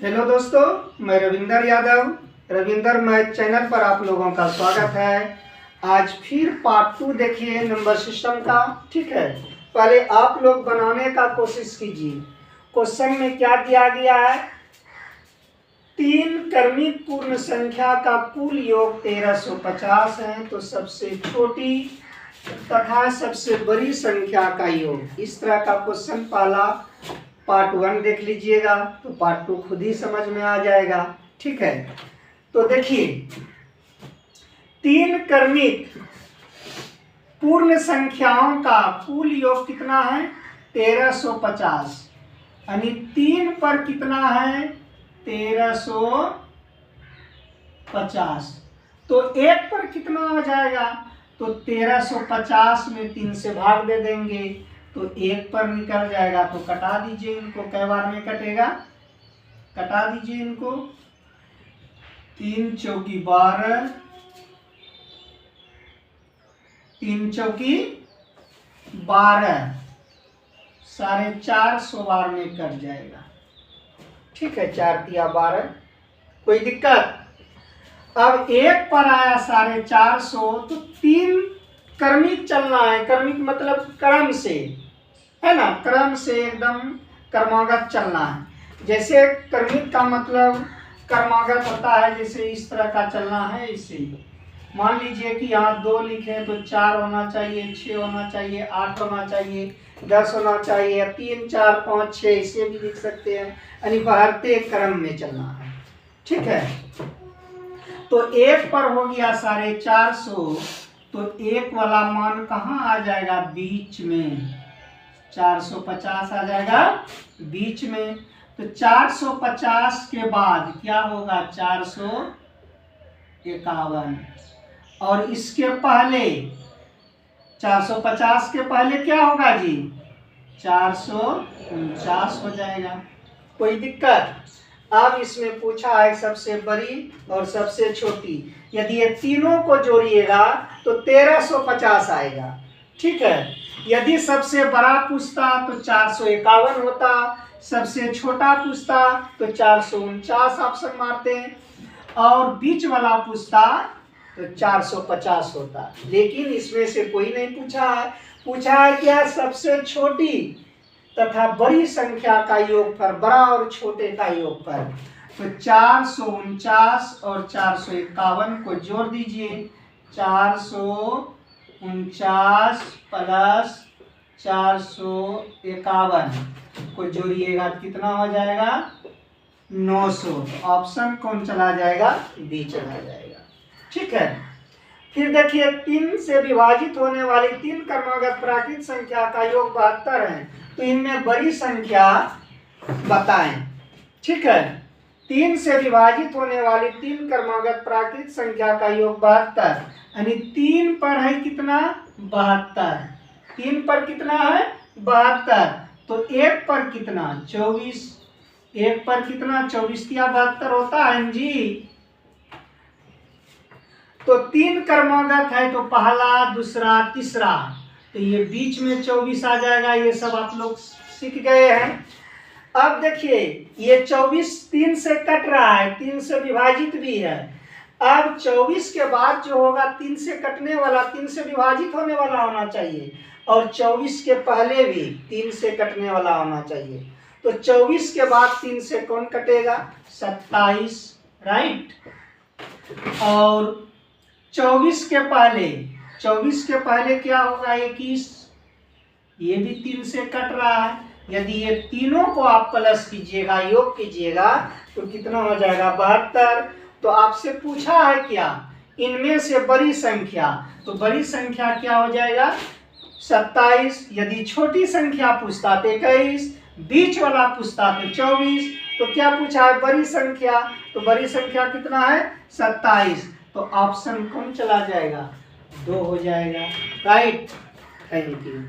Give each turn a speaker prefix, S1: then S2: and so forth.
S1: Hello दोस्तों, मैं Ravinder Yadav Ravinder math channel पर आप लोगों का स्वागत है। आज फिर पार्ट 2 देखिए नंबर सिस्टम का। ठीक है, पहले आप लोग बनाने का कोशिश कीजिए। क्वेश्चन में क्या दिया गया है? 3 क्रमिक पूर्ण संख्या का कुल योग 1350 है, तो सबसे छोटी तथा सबसे बड़ी संख्या का योग। इस तरह का क्वेश्चन पहला पार्ट 1 देख लीजिएगा, तो पार्ट 2 खुद ही समझ में आ जाएगा। ठीक है, तो देखिए 3 क्रमिक पूर्ण संख्याओं का कुल योग कितना है? 1350। यानी 3 पर कितना है? 1350। तो 1 पर कितना आ जाएगा? तो 1350 में 3 से भाग दे देंगे तो 1 पर निकल जाएगा। तो कटा दीजिए इनको, कै बार में कटेगा? कटा दीजिए इनको। 3 चौकी 12, 3 चौकी 12, 450 बार में कट जाएगा। ठीक है, 4 तिया 12, कोई दिक्कत? अब 1 पर आया 450, तो 3 क्रमिक चलना है। क्रमिक मतलब क्रम से, है ना, क्रम से एकदम क्रमागत चलना है। जैसे क्रमिक का मतलब क्रमागत होता है, जैसे इस तरह का चलना है। इसे मान लीजिए कि यहाँ 2 लिखे तो 4 होना चाहिए, 6 होना चाहिए, 8 होना चाहिए, 10 होना चाहिए, 3, 4, 5, 6 इसे भी लिख सकते हैं। यानी बढ़ते क्रम में चलना है। ठीक है, तो 1 पर हो गया 450, तो 1 वाला मान कहाँ आ जाएगा? बीच में। 450 आ जाएगा बीच में। तो 450 के बाद क्या होगा? 451। और इसके पहले 450 के पहले क्या होगा जी? 449 हो जाएगा। कोई दिक्कत? अब इसमें पूछा है सबसे बड़ी और सबसे छोटी। यदि ये तीनों को जोड़िएगा तो 1350 आएगा। ठीक है, यदि सबसे बड़ा पूछता तो 451 होता, सबसे छोटा पूछता तो 449 ऑप्शन मारते हैं, और बीच वाला पूछता तो 450 होता। लेकिन इसमें से कोई नहीं पूछा है। पूछा है क्या? सबसे छोटी तथा बड़ी संख्या का योगफल, बड़ा और छोटे का योगफल। तो 449 और 451 को जोड़ दीजिए। 449 प्लस 451 को जोड़िएगा, कितना हो जाएगा? 900। तो ऑप्शन कौन चला जाएगा? बी चला जाएगा। ठीक है, फिर देखिए 3 से विभाजित होने वाली 3 क्रमागत प्राकृत संख्या का योग 72 है, तो इनमें बड़ी संख्या बताएं। ठीक है, 3 से विभाजित होने वाली 3 क्रमागत प्राकृत संख्या का योग 72, यानी 3 पर है कितना? 72। 3 पर कितना है? 72। तो 1 पर कितना? 24। 1 पर कितना? 24 या 72 होता है जी। तो 3 क्रमागत है, तो पहला, दूसरा, तीसरा, तो ये बीच में 24 आ जाएगा। ये सब आप लोग सीख गए हैं। अब देखिए ये 24 3 से कट रहा है, 3 से विभाजित भी है। अब 24 के बाद जो होगा 3 से कटने वाला 3 से विभाजित होने वाला होना चाहिए, और 24 के पहले भी 3 से कटने वाला होना चाहिए। तो 24 के बाद 3 से कौन कटेगा? 27, राइट। और 24 के पहले क्या होगा? 21। ये भी 3 से कट रहा है। यदि ये तीनों को आप प्लस कीजिएगा, योग कीजिएगा, तो कितना हो जाएगा? 72। तो आपसे पूछा है क्या? इनमें से बड़ी संख्या, तो बड़ी संख्या क्या हो जाएगा? 27। यदि छोटी संख्या पूछता तो 21, बीच वाला पूछता तो 24। तो क्या पूछा है? बड़ी संख्या। तो बड़ी संख्या कितना है? 27। तो ऑप्शन कौन चला जाएगा? 2 हो जाएगा, राइट। Thank you.